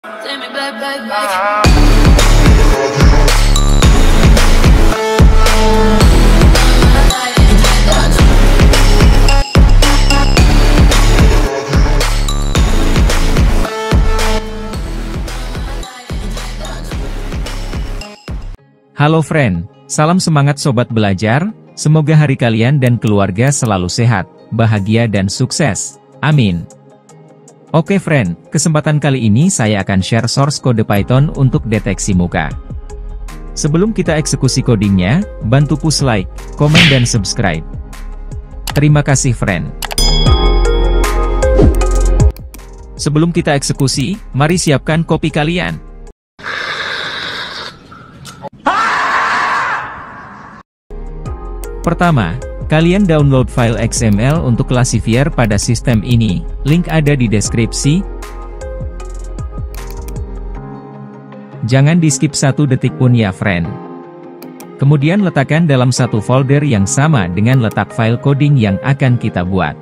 Halo friend, salam semangat sobat belajar, semoga hari kalian dan keluarga selalu sehat, bahagia dan sukses. Amin. Oke friend, kesempatan kali ini saya akan share source kode Python untuk deteksi muka. Sebelum kita eksekusi codingnya, bantu push like, komen dan subscribe. Terima kasih friend. Sebelum kita eksekusi, mari siapkan kopi kalian. Pertama, kalian download file XML untuk classifier pada sistem ini, link ada di deskripsi. Jangan di skip 1 detik pun ya friend. Kemudian letakkan dalam satu folder yang sama dengan letak file coding yang akan kita buat.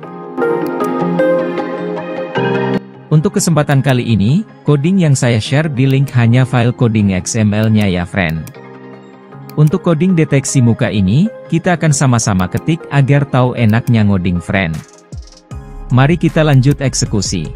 Untuk kesempatan kali ini, coding yang saya share di link hanya file coding XML-nya ya friend. Untuk coding deteksi muka ini, kita akan sama-sama ketik agar tahu enaknya ngoding friend. Mari kita lanjut eksekusi.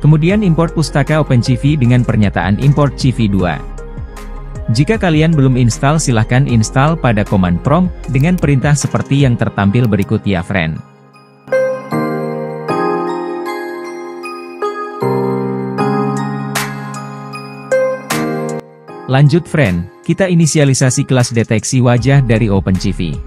Kemudian import pustaka OpenCV dengan pernyataan import CV2. Jika kalian belum install silahkan install pada command prompt, dengan perintah seperti yang tertampil berikut ya friend. Lanjut friend, kita inisialisasi kelas deteksi wajah dari OpenCV.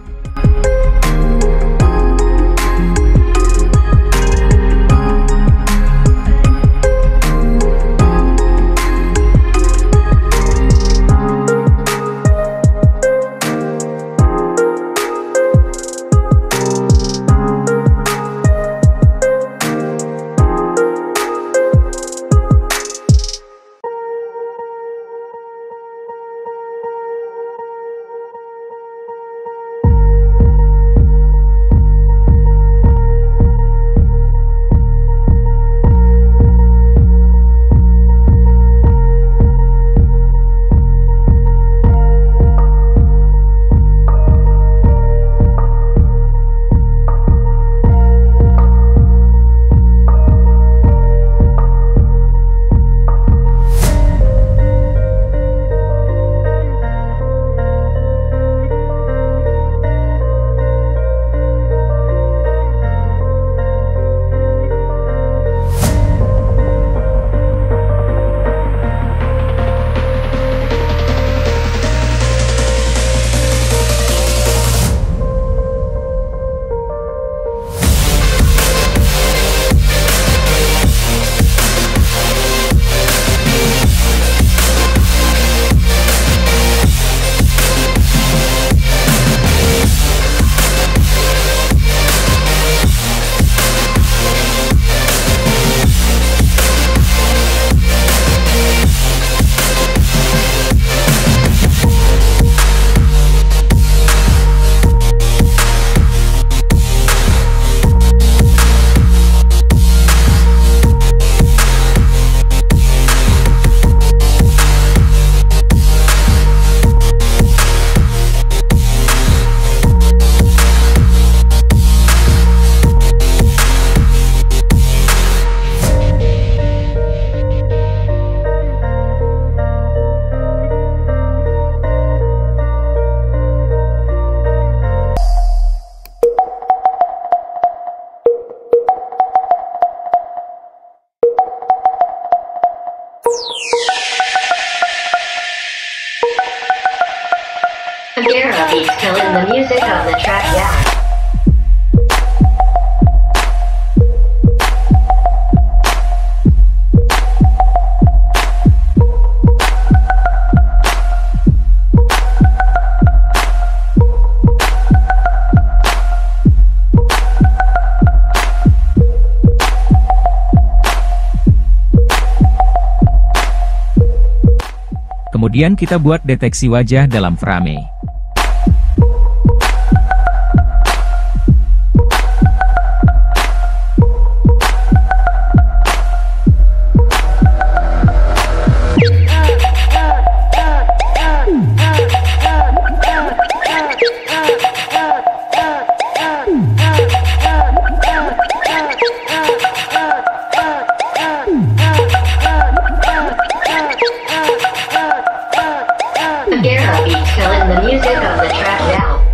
He's killing the music on the track, yeah. Kemudian kita buat deteksi wajah dalam frame. Killing the music of the track now.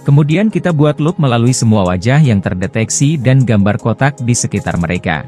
Kemudian kita buat loop melalui semua wajah yang terdeteksi dan gambar kotak di sekitar mereka.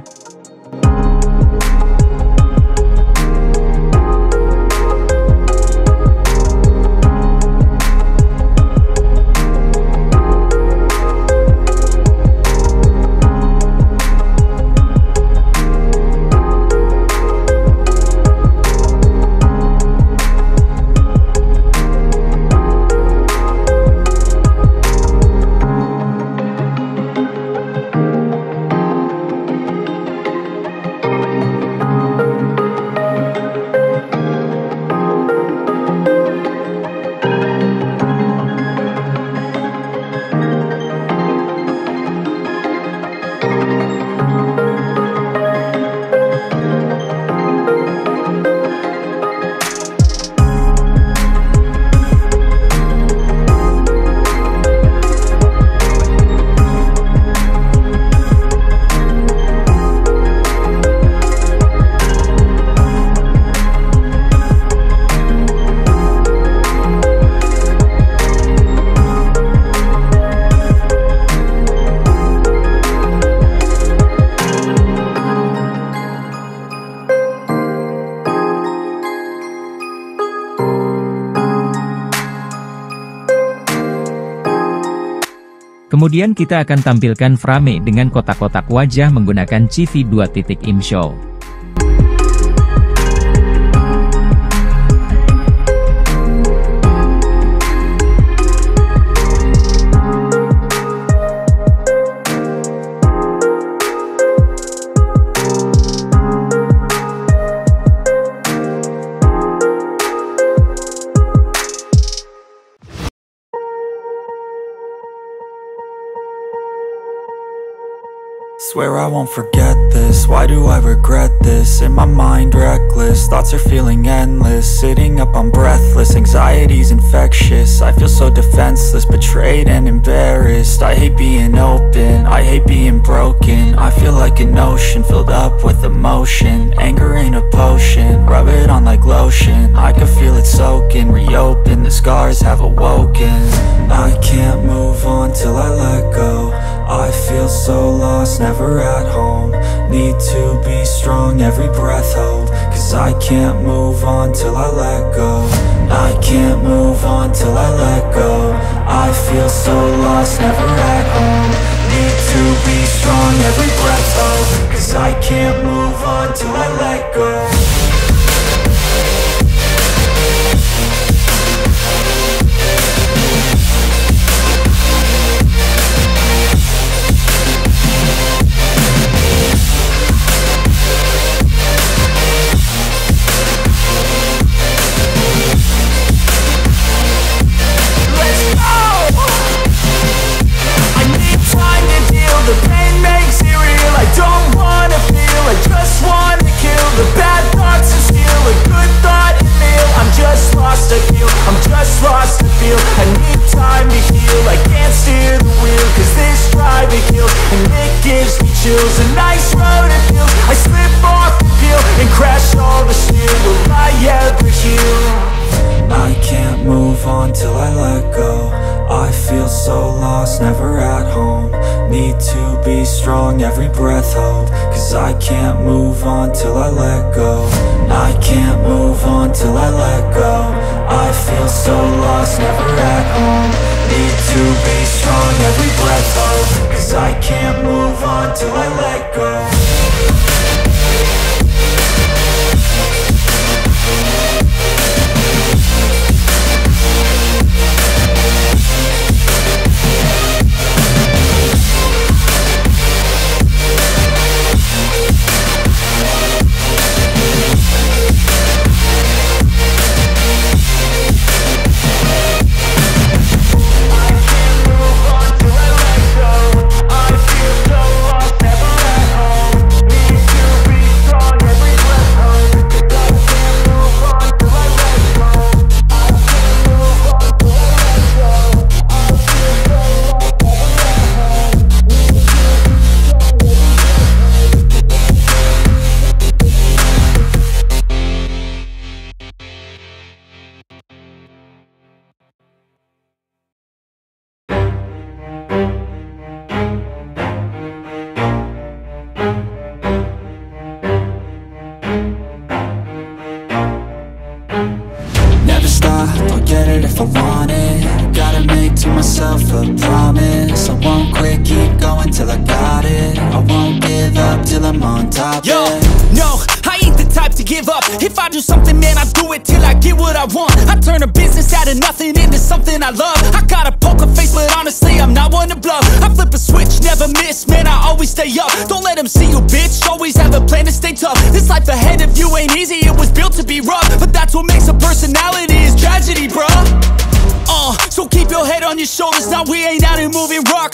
Kemudian kita akan tampilkan frame dengan kotak-kotak wajah menggunakan CV 2.im show. Swear I won't forget this, why do I regret this? In my mind reckless, thoughts are feeling endless. Sitting up I'm breathless, anxiety's infectious. I feel so defenseless, betrayed and embarrassed. I hate being open, I hate being broken. I feel like an ocean filled up with emotion. Anger ain't a potion, rub it on like lotion. I can feel it soaking, reopen, the scars have awoken. I can't move on till I let go. I feel so lost, never at home. Need to be strong, every breath hold. Cause I can't move on till I let go. I can't move on till I let go. I feel so lost, never at home. Need to be strong, every breath hold. Cause I can't move on till I let go. The pain makes it real. I don't wanna feel, I just wanna kill the bad till I let go. I feel so lost, never at home. Need to be strong, every breath hope. Cause I can't move on till I let go. I can't move on till I let go. I feel so lost, never at home. Need to be strong, every breath hope. Cause I can't move on till I let go. If I want it, gotta make to myself a promise. I won't quit, keep going till I got it. I won't give up till I'm on top. Yo, no, I ain't the type to give up. If I do something, man, I do it till I get what I want. I turn a business out of nothing into something I love. I got a poker face, but honestly, I'm not one to bluff. I flip a switch, never miss, man, I always stay up. Don't let them see you, bitch, always have a plan to stay tough. This life ahead of you ain't easy, it was built to be rough. But that's what makes a personality, is tragedy, bruh. So keep your head on your shoulders, now we ain't out here moving rocks.